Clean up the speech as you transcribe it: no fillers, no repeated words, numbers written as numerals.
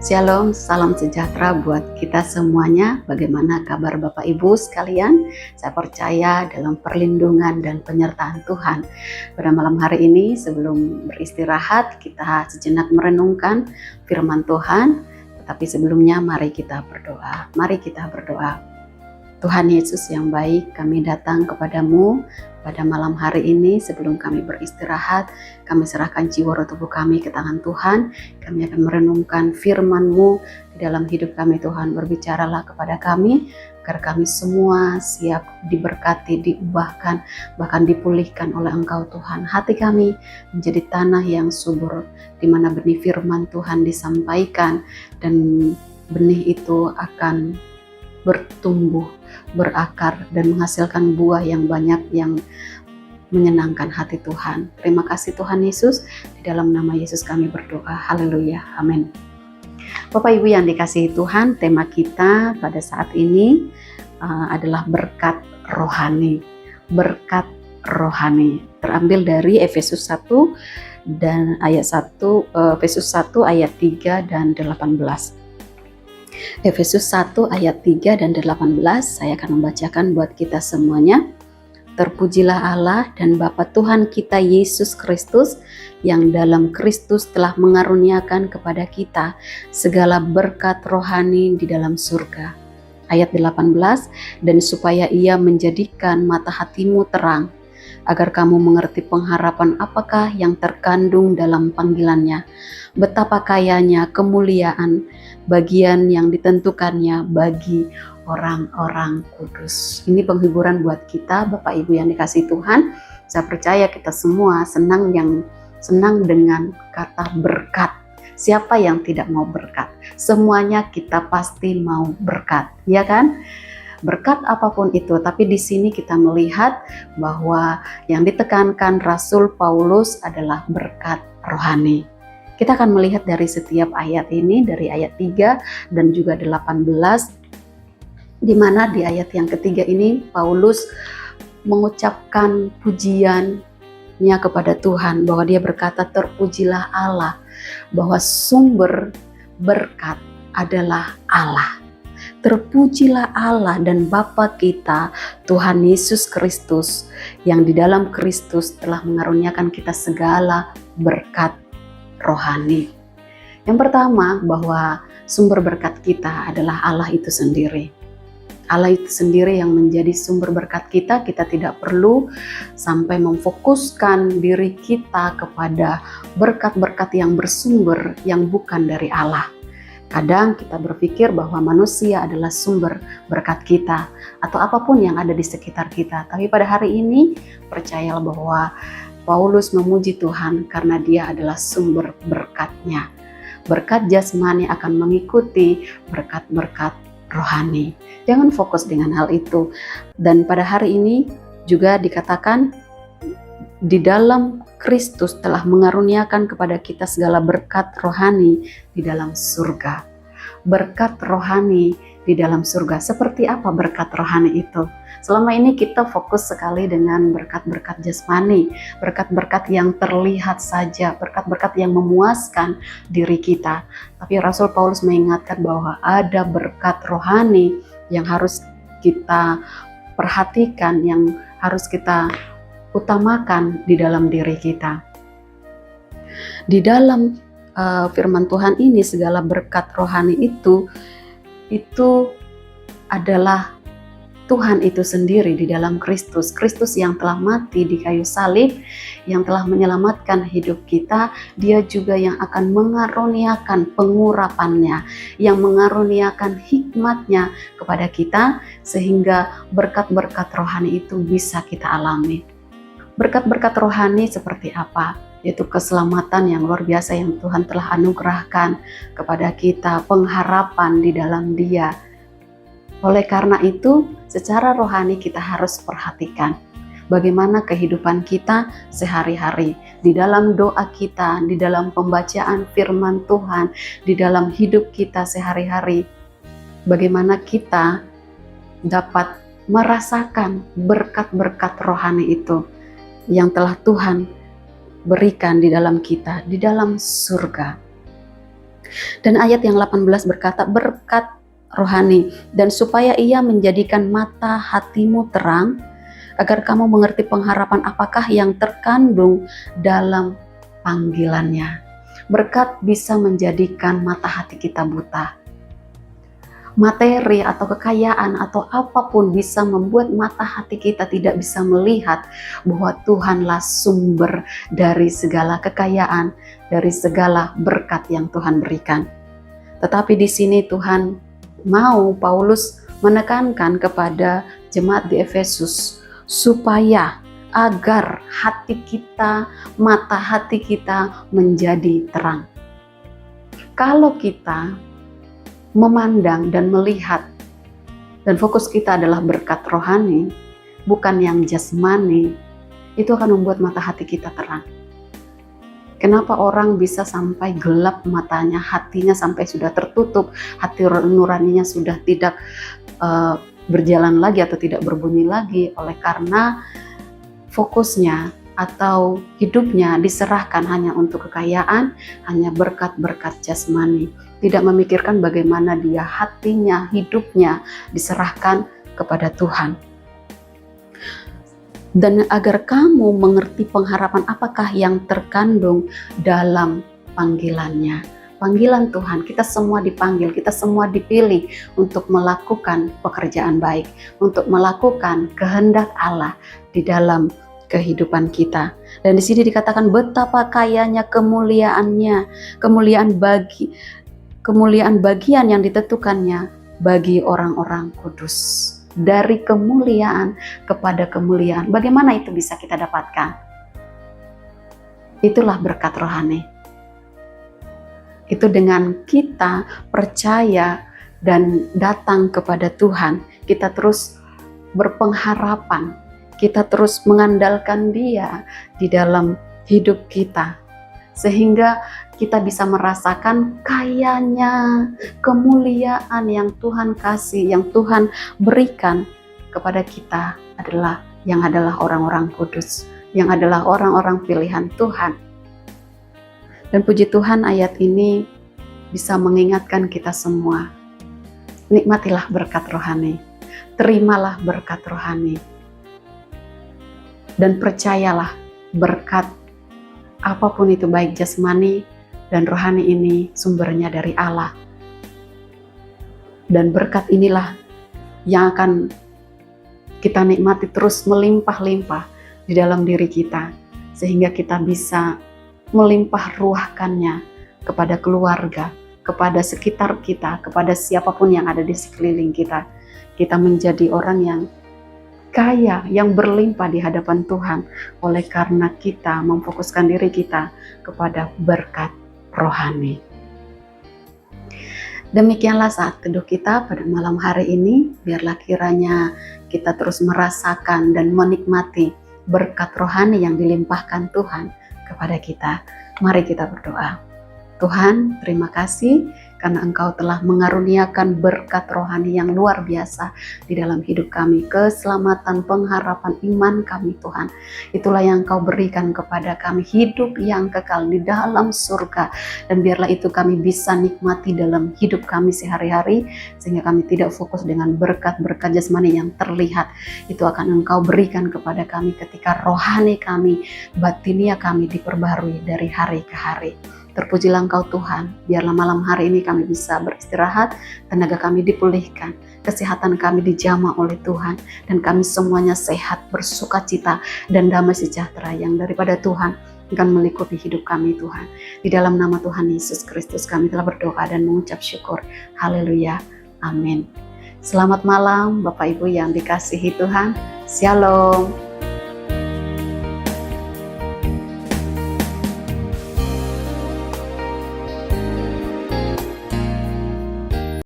Shalom, salam sejahtera buat kita semuanya. Bagaimana kabar Bapak Ibu sekalian? Saya percaya dalam perlindungan dan penyertaan Tuhan. Pada malam hari ini sebelum beristirahat, kita sejenak merenungkan firman Tuhan. Tetapi sebelumnya mari kita berdoa. Mari kita berdoa. Tuhan Yesus yang baik, kami datang kepadamu pada malam hari ini. Sebelum kami beristirahat, kami serahkan jiwa roh tubuh kami ke tangan Tuhan. Kami akan merenungkan firman-Mu di dalam hidup kami. Tuhan, berbicaralah kepada kami agar kami semua siap diberkati, diubahkan, bahkan dipulihkan oleh Engkau Tuhan. Hati kami menjadi tanah yang subur, di mana benih firman Tuhan disampaikan, dan benih itu akan bertumbuh, berakar, dan menghasilkan buah yang banyak yang menyenangkan hati Tuhan. Terima kasih Tuhan Yesus, di dalam nama Yesus kami berdoa. Haleluya, amin. Bapak Ibu yang dikasihi Tuhan, tema kita pada saat ini adalah berkat rohani. Berkat rohani terambil dari Efesus 1 dan ayat 1, Efesus 1 ayat 3 dan 18. Efesus 1 ayat 3 dan 18 saya akan membacakan buat kita semuanya. Terpujilah Allah dan Bapa Tuhan kita Yesus Kristus, yang dalam Kristus telah mengaruniakan kepada kita segala berkat rohani di dalam surga. Ayat 18, dan supaya Ia menjadikan mata hatimu terang, agar kamu mengerti pengharapan apakah yang terkandung dalam panggilannya, betapa kayanya kemuliaan bagian yang ditentukannya bagi orang-orang kudus. Ini penghiburan buat kita, Bapak Ibu yang dikasihi Tuhan. Saya percaya kita semua senang dengan kata berkat. Siapa yang tidak mau berkat? Semuanya kita pasti mau berkat, ya kan? Berkat apapun itu, tapi di sini kita melihat bahwa yang ditekankan Rasul Paulus adalah berkat rohani. Kita akan melihat dari setiap ayat ini, dari ayat 3 dan juga 18, di mana di ayat yang ketiga ini Paulus mengucapkan pujiannya kepada Tuhan, bahwa dia berkata, terpujilah Allah, bahwa sumber berkat adalah Allah. Terpujilah Allah dan Bapa kita, Tuhan Yesus Kristus, yang di dalam Kristus telah mengaruniakan kita segala berkat rohani. Yang pertama, bahwa sumber berkat kita adalah Allah itu sendiri. Allah itu sendiri yang menjadi sumber berkat kita. Kita tidak perlu sampai memfokuskan diri kita kepada berkat-berkat yang bersumber yang bukan dari Allah. Kadang kita berpikir bahwa manusia adalah sumber berkat kita atau apapun yang ada di sekitar kita. Tapi pada hari ini percayalah bahwa Paulus memuji Tuhan karena dia adalah sumber berkatnya. Berkat jasmani akan mengikuti berkat-berkat rohani. Jangan fokus dengan hal itu. Dan pada hari ini juga dikatakan di dalam Kristus telah mengaruniakan kepada kita segala berkat rohani di dalam surga. Berkat rohani di dalam surga. Seperti apa berkat rohani itu? Selama ini kita fokus sekali dengan berkat-berkat jasmani, berkat-berkat yang terlihat saja, berkat-berkat yang memuaskan diri kita. Tapi Rasul Paulus mengingatkan bahwa ada berkat rohani yang harus kita perhatikan, yang harus kita utamakan di dalam diri kita. Di dalam firman Tuhan ini, segala berkat rohani itu adalah Tuhan itu sendiri di dalam Kristus. Kristus yang telah mati di kayu salib, yang telah menyelamatkan hidup kita. Dia juga yang akan mengaruniakan pengurapannya, yang mengaruniakan hikmatnya kepada kita, sehingga berkat-berkat rohani itu bisa kita alami. Berkat-berkat rohani seperti apa? Yaitu keselamatan yang luar biasa yang Tuhan telah anugerahkan kepada kita, pengharapan di dalam Dia. Oleh karena itu, secara rohani kita harus perhatikan bagaimana kehidupan kita sehari-hari, di dalam doa kita, di dalam pembacaan firman Tuhan, di dalam hidup kita sehari-hari. Bagaimana kita dapat merasakan berkat-berkat rohani itu yang telah Tuhan berikan di dalam kita, di dalam surga. Dan ayat yang 18 berkata, berkat rohani, dan supaya ia menjadikan mata hatimu terang, agar kamu mengerti pengharapan apakah yang terkandung dalam panggilannya. Berkat bisa menjadikan mata hati kita buta. Materi atau kekayaan atau apapun bisa membuat mata hati kita tidak bisa melihat bahwa Tuhanlah sumber dari segala kekayaan, dari segala berkat yang Tuhan berikan. Tetapi di sini Tuhan mau Paulus menekankan kepada jemaat di Efesus supaya agar hati kita, mata hati kita menjadi terang. Kalau kita memandang dan melihat dan fokus kita adalah berkat rohani, bukan yang jasmani, itu akan membuat mata hati kita terang. Kenapa orang bisa sampai gelap matanya, hatinya sampai sudah tertutup, hati nuraninya sudah tidak berjalan lagi atau tidak berbunyi lagi, oleh karena fokusnya atau hidupnya diserahkan hanya untuk kekayaan, hanya berkat-berkat jasmani, tidak memikirkan bagaimana dia hatinya, hidupnya diserahkan kepada Tuhan. Dan agar kamu mengerti pengharapan apakah yang terkandung dalam panggilannya. Panggilan Tuhan, kita semua dipanggil, kita semua dipilih untuk melakukan pekerjaan baik, untuk melakukan kehendak Allah di dalam kehidupan kita. Dan di sini dikatakan betapa kayanya kemuliaannya, kemuliaan bagian yang ditentukannya bagi orang-orang kudus. Dari kemuliaan kepada kemuliaan. Bagaimana itu bisa kita dapatkan? Itulah berkat rohani. Itu dengan kita percaya dan datang kepada Tuhan, kita terus berpengharapan, kita terus mengandalkan Dia di dalam hidup kita, sehingga kita bisa merasakan kayanya kemuliaan yang Tuhan kasih, yang Tuhan berikan kepada kita adalah orang-orang kudus, yang adalah orang-orang pilihan Tuhan. Dan puji Tuhan, ayat ini bisa mengingatkan kita semua, nikmatilah berkat rohani, terimalah berkat rohani, dan percayalah berkat apapun itu, baik jasmani dan rohani, ini sumbernya dari Allah. Dan berkat inilah yang akan kita nikmati terus melimpah-limpah di dalam diri kita, sehingga kita bisa melimpah ruahkannya kepada keluarga, kepada sekitar kita, kepada siapapun yang ada di sekeliling kita. Kita menjadi orang yang kaya, yang berlimpah di hadapan Tuhan, oleh karena kita memfokuskan diri kita kepada berkat rohani. Demikianlah saat teduh kita pada malam hari ini. Biarlah kiranya kita terus merasakan dan menikmati berkat rohani yang dilimpahkan Tuhan kepada kita. Mari kita berdoa. Tuhan, terima kasih karena Engkau telah mengaruniakan berkat rohani yang luar biasa di dalam hidup kami. Keselamatan, pengharapan, iman kami Tuhan. Itulah yang Engkau berikan kepada kami, hidup yang kekal di dalam surga. Dan biarlah itu kami bisa nikmati dalam hidup kami sehari-hari, sehingga kami tidak fokus dengan berkat-berkat jasmani yang terlihat. Itu akan Engkau berikan kepada kami ketika rohani kami, batinia kami diperbarui dari hari ke hari. Terpujilah Engkau Tuhan, biarlah malam hari ini kami bisa beristirahat, tenaga kami dipulihkan, kesehatan kami dijamah oleh Tuhan, dan kami semuanya sehat, bersukacita, dan damai sejahtera yang daripada Tuhan akan meliputi hidup kami Tuhan. Di dalam nama Tuhan Yesus Kristus kami telah berdoa dan mengucap syukur. Haleluya. Amin. Selamat malam Bapak Ibu yang dikasihi Tuhan. Shalom.